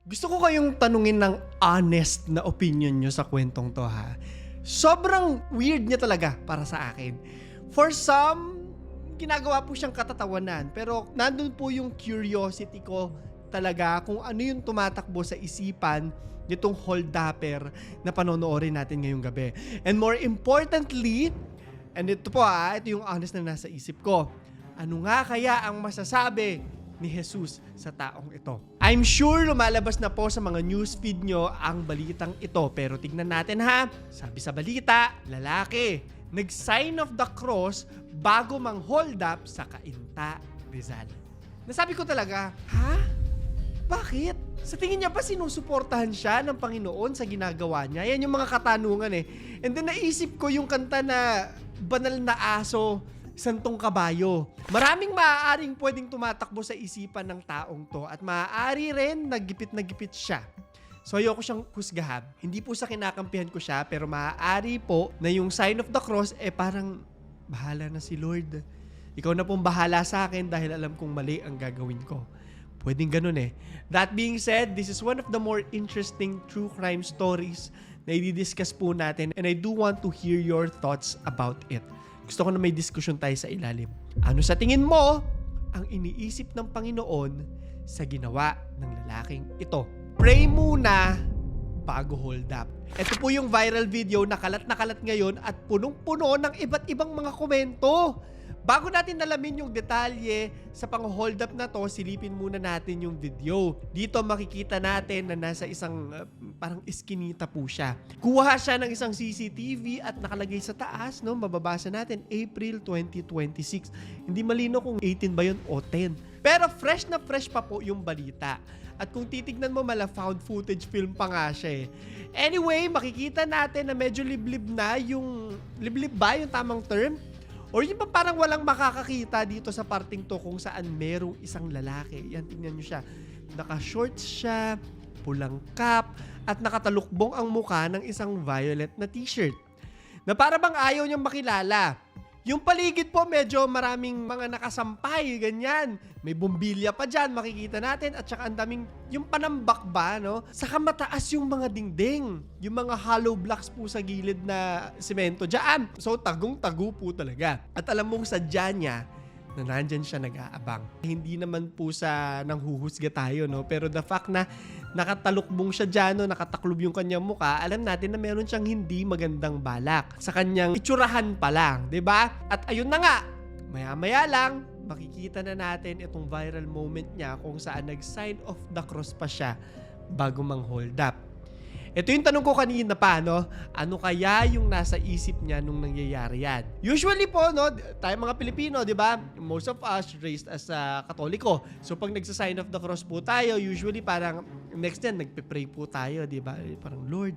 Gusto ko kayong tanungin ng honest na opinion nyo sa kwentong to ha. Sobrang weird niya talaga para sa akin. For some, ginagawa po siyang katatawanan. Pero nandun po yung curiosity ko talaga kung ano yung tumatakbo sa isipan nitong holdupper na panonoorin natin ngayong gabi. And more importantly, and ito po ito yung honest na nasa isip ko. Ano nga kaya ang masasabi ni Jesus sa taong ito? I'm sure lumalabas na po sa mga newsfeed nyo ang balitang ito. Pero tignan natin ha. Sabi sa balita, lalaki, nag-sign of the cross bago mang hold up sa Cainta, Rizal. Nasabi ko talaga, ha? Bakit? Sa tingin niya ba sinusuportahan siya ng Panginoon sa ginagawa niya? Yan yung mga katanungan eh. And then naisip ko yung kanta na Banal na Aso, Santong Kabayo. Maraming maaaring pwedeng tumatakbo sa isipan ng taong to at maaari rin nagipit siya. So ayoko siyang husgahan. Hindi po sa kinakampihan ko siya pero maaari po na yung sign of the cross parang bahala na si Lord. Ikaw na pong bahala sa akin dahil alam kong mali ang gagawin ko. Pwedeng ganun eh. That being said, this is one of the more interesting true crime stories na i-discuss po natin and I do want to hear your thoughts about it. Gusto ko na may diskusyon tayo sa ilalim. Ano sa tingin mo ang iniisip ng Panginoon sa ginawa ng lalaking ito? Pray muna bago hold up. Ito po yung viral video na kalat ngayon at punong-puno ng iba't ibang mga komento. Bago natin nalamin yung detalye sa pang-hold up na to, silipin muna natin yung video. Dito makikita natin na nasa isang parang iskinita po siya. Kuha siya ng isang CCTV at nakalagay sa taas, no? Mababasa natin, April 2026. Hindi malino kung 18 ba yun o 10. Pero fresh na fresh pa po yung balita. At kung titignan mo, found footage film pa nga siya eh. Anyway, makikita natin na medyo liblib na yung... Liblib ba yung tamang term? Or yung parang walang makakakita dito sa parting to kung saan merong isang lalaki. Yan, tingnan nyo siya. Naka-shorts siya, pulang cap, at nakatalukbong ang mukha ng isang violet na t-shirt. Na para bang ayaw niyang makilala. Yung paligid po medyo maraming mga nakasampay, ganyan. May bumbilya pa dyan, makikita natin. At saka ang daming, yung panambak ba, no? Saka mataas yung mga dingding. Yung mga hollow blocks po sa gilid na semento dyan. So tagong-tago po talaga. At alam mong sadya niya na nandyan siya nag-aabang. Hindi naman po sa nanghuhusga tayo, no? Pero the fact na nakatalukbong siya dyan, no? Nakataklob yung kanyang mukha, alam natin na meron siyang hindi magandang balak sa kanyang itsurahan pa lang, 'di ba? At ayun na nga, maya-maya lang, makikita na natin itong viral moment niya kung saan nag-sign of the cross pa siya bago mang hold up. Ito yung tanong ko kanina pa, no? Ano kaya yung nasa isip niya nung nangyayari yan? Usually po, no, tayo mga Pilipino, di ba? Most of us raised as Katoliko. So pag nagsa-sign of the cross po tayo, usually parang next yan, nagpe-pray po tayo, di ba? Parang Lord,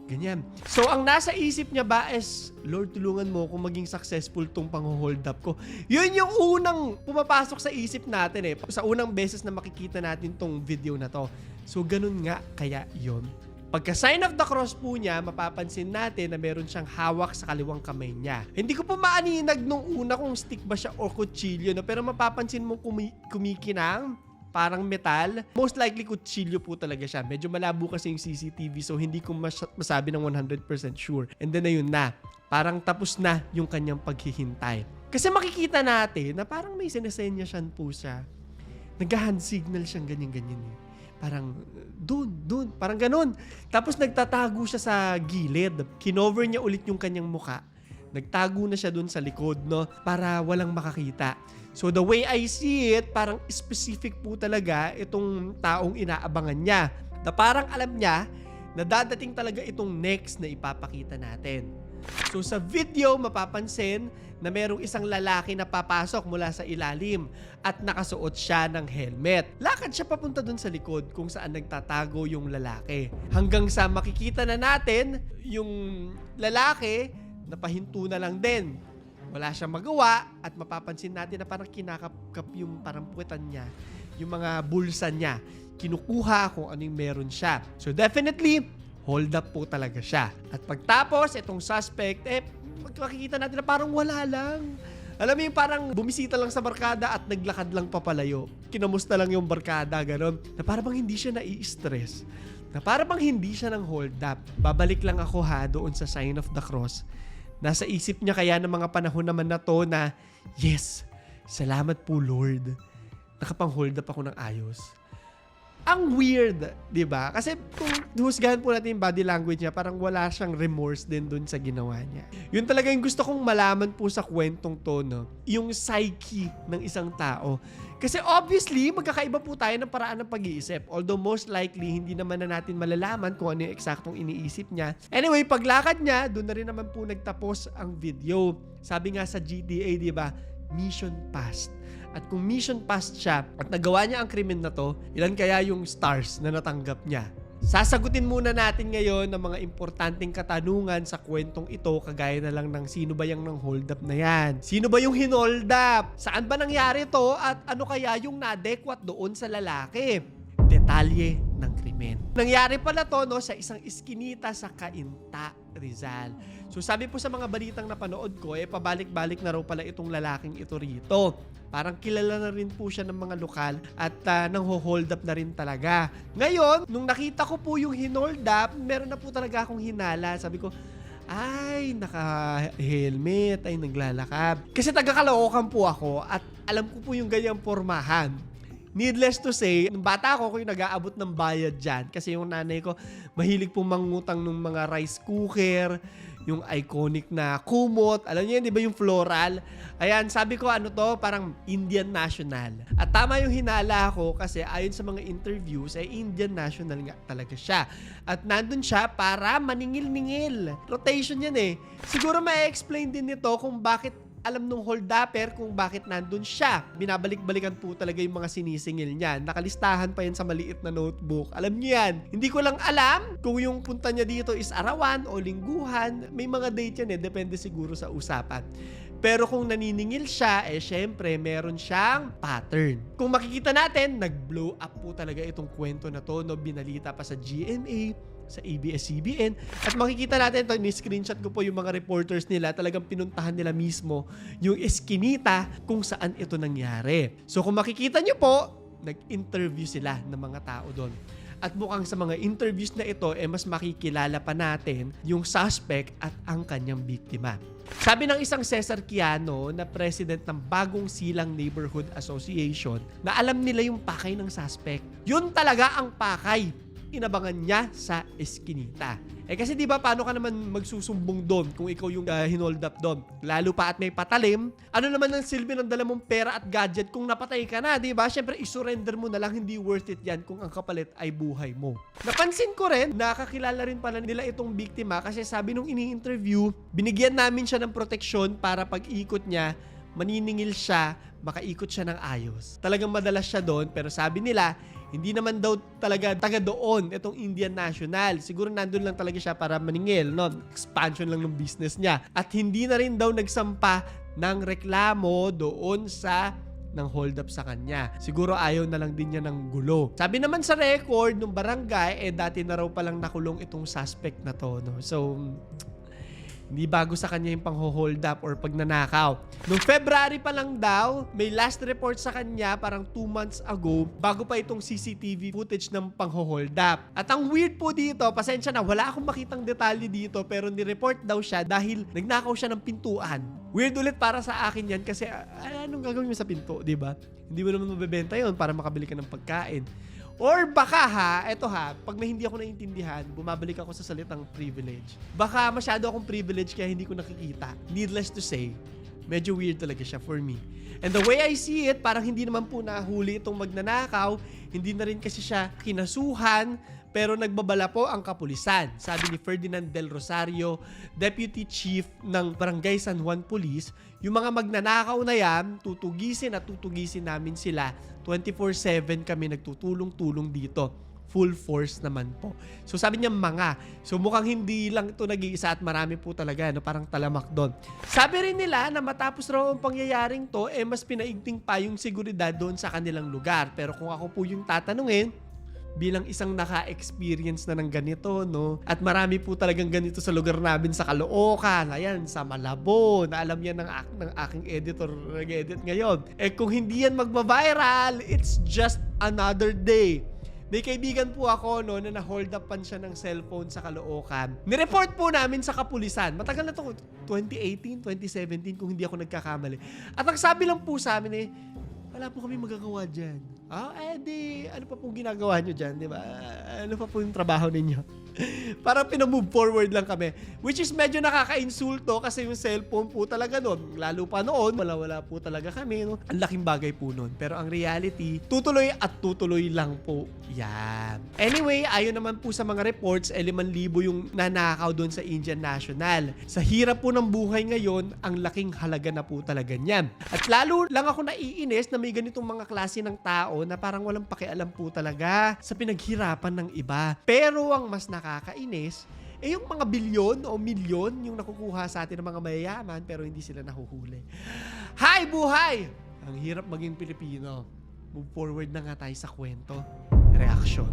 ganyan. So ang nasa isip niya ba is, Lord, tulungan mo kung maging successful tong pang-hold up ko. Yun yung unang pumapasok sa isip natin eh. Sa unang beses na makikita natin tong video na to. So ganun nga kaya yun. Pagka-sign of the cross po niya, mapapansin natin na meron siyang hawak sa kaliwang kamay niya. Hindi ko po maaninag nung una kung stick ba siya o kutsilyo, no? Pero mapapansin mo kumikinang, parang metal. Most likely kutsilyo po talaga siya. Medyo malabo kasi yung CCTV so hindi ko masabi ng 100% sure. And then ayun na, parang tapos na yung kanyang paghihintay. Kasi makikita natin na parang may sinesenya siya po siya. Nag-hand signal siyang ganyan-ganyan eh. Parang, dun, parang ganun. Tapos nagtatago siya sa gilid. Kinover niya ulit yung kanyang muka. Nagtago na siya dun sa likod, no? Para walang makakita. So the way I see it, parang specific po talaga itong taong inaabangan niya. Na parang alam niya na dadating talaga itong next na ipapakita natin. So sa video, mapapansin na merong isang lalaki na papasok mula sa ilalim at nakasuot siya ng helmet. Lakad siya papunta dun sa likod kung saan nagtatago yung lalaki. Hanggang sa makikita na natin yung lalaki napahinto na lang din. Wala siyang magawa at mapapansin natin na parang kinakapkap yung parang puwetan niya, yung mga bulsa niya. Kinukuha kung anong meron siya. So definitely, hold up po talaga siya. At pagtapos, itong suspect, makikita natin na parang wala lang. Alam mo yung parang bumisita lang sa barkada at naglakad lang papalayo. Kinamusta lang yung barkada, gano'n. Na parang hindi siya nai-stress. Na parang hindi siya ng hold up. Babalik lang ako doon sa sign of the cross. Nasa isip niya kaya ng mga panahon naman na to na, yes, salamat po Lord. Nakapang-hold up ako ng ayos. Ang weird, di ba? Kasi kung husgahan po natin yung body language niya, parang wala siyang remorse din dun sa ginawa niya. Yun talaga yung gusto kong malaman po sa kwentong to, no? Yung psyche ng isang tao. Kasi obviously, magkakaiba po tayo ng paraan ng pag-iisip. Although most likely, hindi naman na natin malalaman kung ano yung eksaktong iniisip niya. Anyway, paglakad niya, doon na rin naman po nagtapos ang video. Sabi nga sa GTA, di ba? Mission passed. At kung mission passed siya at nagawa niya ang krimen na to, ilan kaya yung stars na natanggap niya? Sasagutin muna natin ngayon ng mga importanteng katanungan sa kwentong ito, kagaya na lang ng sino ba yung nang hold up na yan? Sino ba yung hinold up? Saan ba nangyari to? At ano kaya yung nadekwat doon sa lalaki? Detalye ng krimen. Nangyari pala to sa isang iskinita sa Cainta, Rizal. So sabi po sa mga balitang napanood ko, pabalik-balik na raw pala itong lalaking ito rito. Parang kilala na rin po siya ng mga lokal at nang-hold up na rin talaga. Ngayon, nung nakita ko po yung hinold up, meron na po talaga akong hinala. Sabi ko, ay, naka-helmet, ay naglalakad. Kasi taga-Caloocan po ako at alam ko po yung ganyang pormahan. Needless to say, nung bata ako yung nag-aabot ng bayad dyan. Kasi yung nanay ko, mahilig pong mangutang ng mga rice cooker, yung iconic na kumot. Alam niyo yun, di ba yung floral? Ayan, sabi ko ano to, parang Indian National. At tama yung hinala ko kasi ayon sa mga interviews, ay Indian National nga talaga siya. At nandun siya para maningil-ningil. Rotation yan eh. Siguro ma-explain din nito kung bakit alam nung hold-upper kung bakit nandun siya. Binabalik-balikan po talaga yung mga sinisingil niya. Nakalistahan pa yan sa maliit na notebook. Alam niyo yan. Hindi ko lang alam kung yung punta niya dito is arawan o lingguhan. May mga date yan eh. Depende siguro sa usapan. Pero kung naniningil siya, syempre, meron siyang pattern. Kung makikita natin, nag-blow up po talaga itong kwento na to, no? Binalita pa sa GMA, sa ABS-CBN. At makikita natin ito, ni-screenshot ko po yung mga reporters nila, talagang pinuntahan nila mismo yung eskinita kung saan ito nangyari. So kung makikita nyo po, nag-interview sila ng mga tao doon. At mukhang sa mga interviews na ito, mas makikilala pa natin yung suspect at ang kanyang biktima. Sabi ng isang Cesar Quiano na president ng Bagong Silang Neighborhood Association na alam nila yung pakay ng suspect. Yun talaga ang pakay. Inabangan niya sa eskinita. Kasi di ba paano ka naman magsusumbong doon kung ikaw yung hinold up doon? Lalo pa at may patalim. Ano naman ang silbi ng dala mong pera at gadget kung napatay ka na, di ba? Siyempre, isurrender mo na lang, hindi worth it yan kung ang kapalit ay buhay mo. Napansin ko rin, nakakilala rin pala nila itong biktima kasi sabi nung ini-interview, binigyan namin siya ng proteksyon para pag-ikot niya, maniningil siya, makaikot siya ng ayos. Talagang madalas siya doon, pero sabi nila, hindi naman daw talaga taga doon itong Indian National. Siguro nandun lang talaga siya para maningil, no? Expansion lang ng business niya. At hindi na rin daw nagsampa ng reklamo doon sa ng hold up sa kanya. Siguro ayaw na lang din niya ng gulo. Sabi naman sa record ng barangay, dati na raw palang nakulong itong suspect na to, no? So, hindi bago sa kanya yung pang-hold up or pagnanakaw. Noong February pa lang daw, may last report sa kanya parang 2 months ago bago pa itong CCTV footage ng pang-hold up. At ang weird po dito, pasensya na, wala akong makitang detalye dito pero ni-report daw siya dahil nagnakaw siya ng pintuan. Weird ulit para sa akin yan kasi anong gagawin mo sa pinto, di ba? Hindi mo naman mabebenta yun para makabili ka ng pagkain. Or baka pag may hindi ako naiintindihan, bumabalik ako sa salitang privilege. Baka masyado akong privilege kaya hindi ko nakikita. Needless to say, medyo weird talaga siya for me. And the way I see it, parang hindi naman po nahuli itong magnanakaw, hindi na rin kasi siya kinasuhan, pero nagbabala po ang kapulisan. Sabi ni Ferdinand Del Rosario, Deputy Chief ng Barangay San Juan Police, yung mga magnanakaw na yan, tutugisin namin sila. 24/7 kami nagtutulong-tulong dito. Full force naman po. So sabi niya mga. So mukhang hindi lang ito nag-iisa at marami po talaga. No? Parang talamak doon. Sabi rin nila na matapos raw ang pangyayaring to, mas pinaigting pa yung seguridad doon sa kanilang lugar. Pero kung ako po yung tatanungin, bilang isang naka-experience na ng ganito, no? At marami po talagang ganito sa lugar namin sa Caloocan, ayan, sa Malabon, na alam yan ng aking editor nag-edit ngayon. Kung hindi yan magba-viral, it's just another day. May kaibigan po ako no, na na-hold upan siya ng cellphone sa Caloocan. Nireport po namin sa kapulisan. Matagal na to, 2018, 2017 kung hindi ako nagkakamali. At ang sabi lang po sa amin wala po kami magagawa dyan. Ano pa po ginagawa nyo dyan, di ba? Ano pa po yung trabaho ninyo? Parang pinamove forward lang kami. Which is medyo nakaka-insulto kasi yung cellphone po talaga nun. Lalo pa noon, wala po talaga kami. No? Ang laking bagay po nun. Pero ang reality, tutuloy at tutuloy lang po yan. Anyway, ayon naman po sa mga reports, 5,000 yung nanakaw doon sa Indian National. Sa hirap po ng buhay ngayon, ang laking halaga na po talaga niyan. At lalo lang ako naiinis na may ganitong mga klase ng tao na parang walang pakialam po talaga sa pinaghirapan ng iba. Pero ang mas nakakainis, yung mga bilyon o milyon yung nakukuha sa atin ng mga mayayaman pero hindi sila nahuhuli. Hi, buhay! Ang hirap maging Pilipino. Move forward na nga tayo sa kwento. Reaction.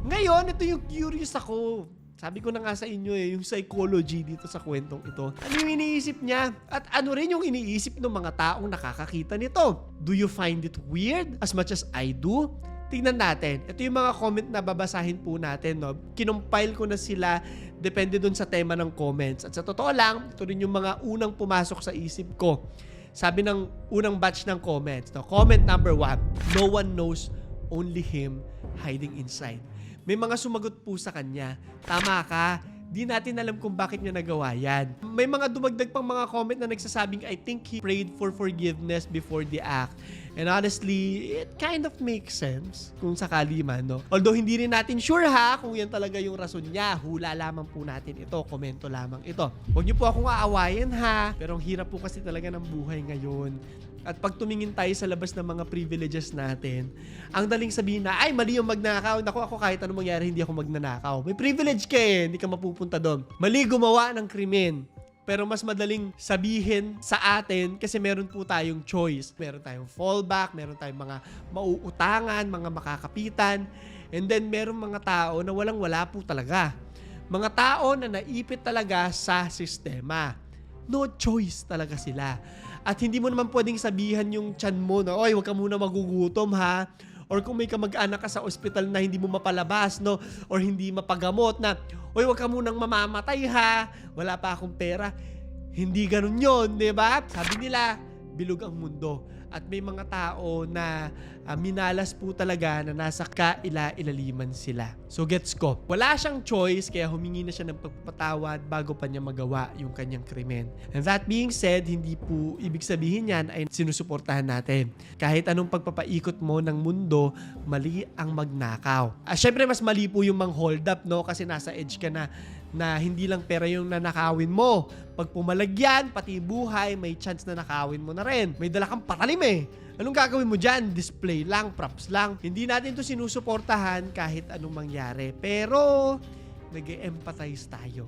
Ngayon, ito yung curious ako. Sabi ko na nga sa inyo yung psychology dito sa kwentong ito. Ano yung iniisip niya? At ano rin yung iniisip ng mga taong nakakakita nito? Do you find it weird as much as I do? Tingnan natin. Ito yung mga comment na babasahin po natin. No? Kinompile ko na sila depende dun sa tema ng comments. At sa totoo lang, ito rin yung mga unang pumasok sa isip ko. Sabi ng unang batch ng comments. No? Comment number 1. No one knows, only him hiding inside. May mga sumagot po sa kanya. Tama ka. Di natin alam kung bakit niya nagawa yan. May mga dumagdag pang mga comment na nagsasabing, I think he prayed for forgiveness before the act. And honestly, it kind of makes sense kung sakali man, no? Although hindi rin natin sure ha kung yan talaga yung rason niya. Hula lamang po natin ito. Komento lamang ito. Huwag niyo po akong aawayin ha. Pero ang hirap po kasi talaga ng buhay ngayon. At pag tumingin tayo sa labas ng mga privileges natin, ang daling sabihin na, ay, mali yung magnakaw. Naku, ako kahit anong mangyari, hindi ako magnanakaw. May privilege ka hindi ka mapupunta doon. Mali gumawa ng krimen. Pero mas madaling sabihin sa atin kasi meron po tayong choice. Meron tayong fallback, meron tayong mga mauutangan, mga makakapitan. And then meron mga tao na walang-wala po talaga. Mga tao na naipit talaga sa sistema. No choice talaga sila. At hindi mo naman pwedeng sabihan yung tiyan mo na, oy, wag ka muna magugutom ha. Or kung may kamag-anak ka sa ospital na hindi mo mapalabas, no? Or hindi mapagamot na, oy, wag ka munang mamamatay ha. Wala pa akong pera. Hindi ganun yon, di ba? Sabi nila, bilog ang mundo. At may mga tao na minalas po talaga na nasa kaila-ilaliman sila. So gets ko. Wala siyang choice kaya humingi na siya ng pagpapatawad bago pa niya magawa yung kanyang krimen. And that being said, hindi po ibig sabihin yan ay sinusuportahan natin. Kahit anong pagpapaikot mo ng mundo, mali ang magnakaw. Syempre mas mali po yung mang hold up, no? Kasi nasa edge ka na hindi lang pera yung nanakawin mo. Pag pumalagyan, pati buhay, may chance na nakawin mo na rin. May dala kang patalim Anong gagawin mo dyan? Display lang, props lang. Hindi natin to sinusuportahan kahit anong mangyari. Pero, nag-empathize tayo.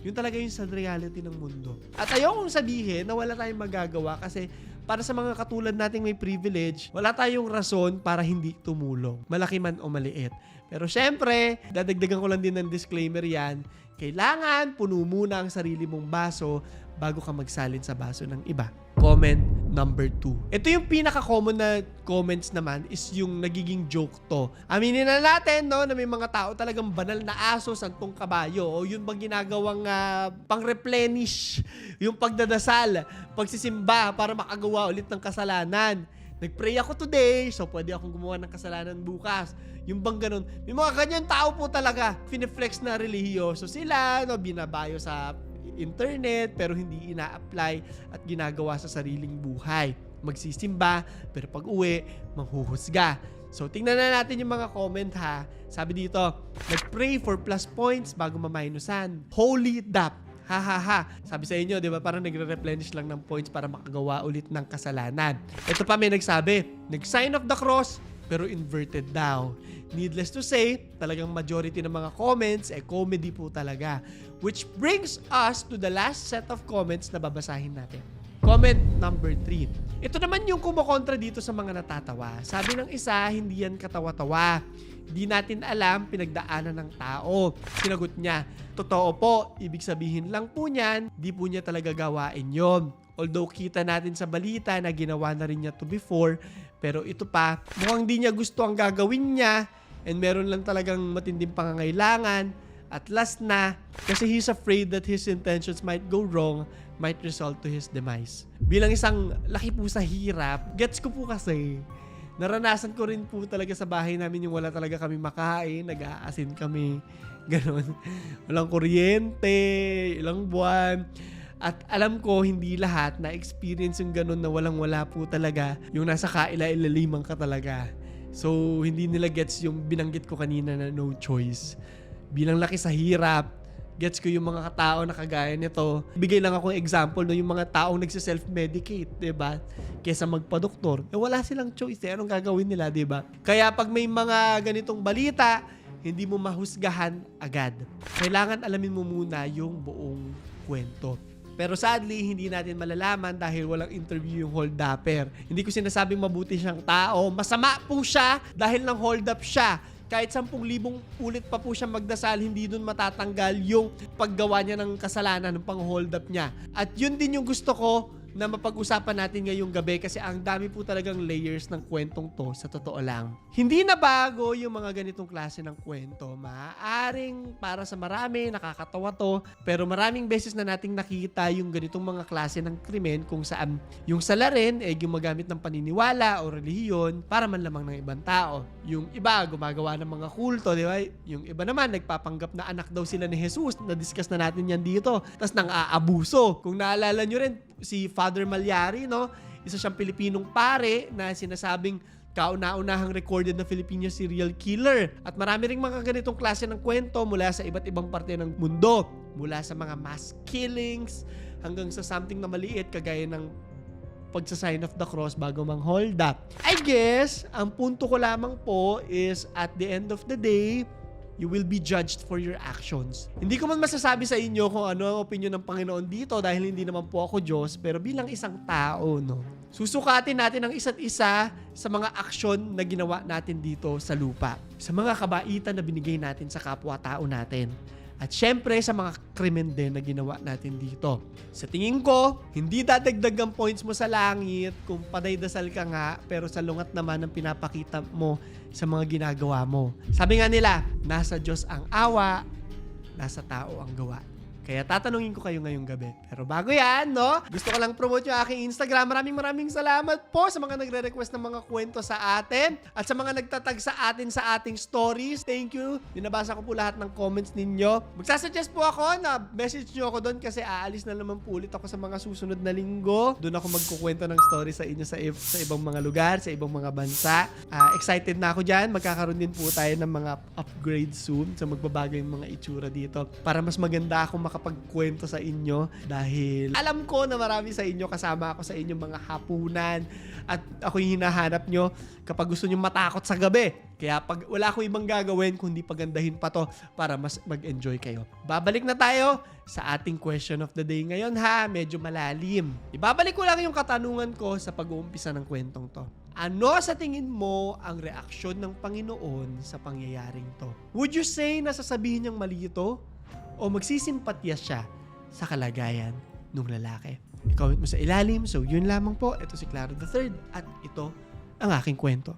Yun talaga yung sad reality ng mundo. At ayokong sabihin na wala tayong magagawa kasi para sa mga katulad nating may privilege, wala tayong rason para hindi tumulong. Malaki man o maliit. Pero syempre, dadagdagan ko lang din ng disclaimer yan. Kailangan puno muna ang sarili mong baso bago ka magsalin sa baso ng iba. Comment number 2. Ito yung pinaka-common na comments naman is yung nagiging joke to. Aminin na natin, no, na may mga tao talagang banal na aso, santong kabayo, o yun bang ginagawang pang-replenish, yung pagdadasal, pagsisimba para makagawa ulit ng kasalanan. Nag-pray ako today, so pwede akong gumawa ng kasalanan bukas. Yung bang ganun. May mga ganyan tao po talaga. Fineflex na relihiyoso sila, no, binabayo sa internet, pero hindi ina-apply at ginagawa sa sariling buhay. Magsisimba, pero pag uwi, manghuhusga. So, tingnan na natin yung mga comment ha. Sabi dito, nag-pray for plus points bago maminusan. Holy dap. Ha ha ha. Sabi sa inyo, di ba, parang nagre-replenish lang ng points para makagawa ulit ng kasalanan. Ito pa may nagsabi, nag-sign of the cross, pero inverted daw. Needless to say, talagang majority ng mga comments comedy po talaga. Which brings us to the last set of comments na babasahin natin. Comment number 3. Ito naman yung kumokontra dito sa mga natatawa. Sabi ng isa, hindi yan katawa-tawa. Hindi natin alam pinagdaanan ng tao. Sinagot niya, totoo po, ibig sabihin lang po niyan, di po niya talaga gawain yon. Although kita natin sa balita na ginawa na rin niya to before, pero ito pa, mukhang di niya gusto ang gagawin niya and meron lang talagang matinding pangangailangan. At last na, kasi he's afraid that his intentions might go wrong, might result to his demise. Bilang isang laki po sa hirap, gets ko po kasi, naranasan ko rin po talaga sa bahay namin yung wala talaga kami makain, nag-aasin kami, ganon. Walang kuryente, ilang buwan. At alam ko, hindi lahat na-experience yung ganon na walang-wala po talaga, yung nasa kaila-ilalimang ka talaga. So, hindi nila gets yung binanggit ko kanina na no choice. Bilang laki sa hirap, gets ko yung mga tao na kagaya nito. Bigay lang ako example no, yung mga taong nagsiself-medicate, 'di ba? Kaysa magpa-doktor. Wala silang choice, anong gagawin nila, 'di ba? Kaya pag may mga ganitong balita, hindi mo mahusgahan agad. Kailangan alamin mo muna yung buong kwento. Pero sadly, hindi natin malalaman dahil walang interview yung hold-upper. Hindi ko sinasabing mabuti siyang tao. Masama po siya dahil nang hold-up siya. Kahit 10,000 ulit pa po siya magdasal, hindi dun matatanggal yung paggawa niya ng kasalanan, ng pang-hold up niya. At yun din yung gusto ko na mapag-usapan natin ngayong gabi kasi ang dami po talagang layers ng kwentong to sa totoo lang. Hindi na bago yung mga ganitong klase ng kwento. Maaaring para sa marami, nakakatawa to, pero maraming beses na nating nakita yung ganitong mga klase ng krimen kung saan yung salarin ay gumagamit ng paniniwala o relihiyon para manlamang ng ibang tao. Yung iba gumagawa ng mga kulto, di ba? Yung iba naman nagpapanggap na anak daw sila ni Jesus. Na-discuss na natin yan dito. Tapos nang aabuso. Kung naalala nyo rin, si Father Malyari, no? Isa siyang Pilipinong pare na sinasabing kauna-unahang recorded na Filipino serial killer. At marami ring mga ganitong klase ng kwento mula sa iba't ibang parte ng mundo. Mula sa mga mass killings hanggang sa something na maliit kagaya ng pagsa-sign of the cross bago mang hold up. I guess, ang punto ko lamang po is at the end of the day, you will be judged for your actions. Hindi ko man masasabi sa inyo kung ano ang opinion ng Panginoon dito dahil hindi naman po ako Diyos, pero bilang isang tao, no, susukatin natin ang isa't isa sa mga aksyon na ginawa natin dito sa lupa. Sa mga kabaitan na binigay natin sa kapwa-tao natin. At syempre sa mga krimen din na ginawa natin dito. Sa tingin ko, hindi dadagdag ang points mo sa langit kung paday-dasal ka nga pero sa lungat naman ang pinapakita mo sa mga ginagawa mo. Sabi nga nila, nasa Diyos ang awa, nasa tao ang gawa. Kaya tatanungin ko kayo ngayong gabi. Pero bago yan, no? Gusto ko lang promote yung aking Instagram. Maraming salamat po sa mga nagre-request ng mga kwento sa atin at sa mga nagtatag sa atin sa ating stories. Thank you. Binabasa ko po lahat ng comments ninyo. Magsasuggest po ako na message nyo ako doon kasi aalis na naman po ulit ako sa mga susunod na linggo. Doon ako magkukwento ng story sa inyo sa ibang mga lugar, sa ibang mga bansa. Excited na ako dyan. Magkakaroon din po tayo ng mga upgrade soon. So magbabago yung mga itsura dito para mas maganda akong makapagkwento sa inyo dahil alam ko na marami sa inyo kasama ako sa inyong mga hapunan at ako yung hinahanap nyo kapag gusto nyo matakot sa gabi. Kaya pag wala akong ibang gagawin kundi pagandahin pa to para mas mag-enjoy kayo. Babalik na tayo sa ating question of the day ngayon ha. Medyo malalim. Ibabalik ko lang yung katanungan ko sa pag-uumpisa ng kwentong to. Ano sa tingin mo ang reaksyon ng Panginoon sa pangyayaring to? Would you say na sasabihin niyang mali ito? O magsisimpatya siya sa kalagayan ng lalaki? I-comment mo sa ilalim. So, yun lamang po. Ito si Claro III at ito ang aking kwento.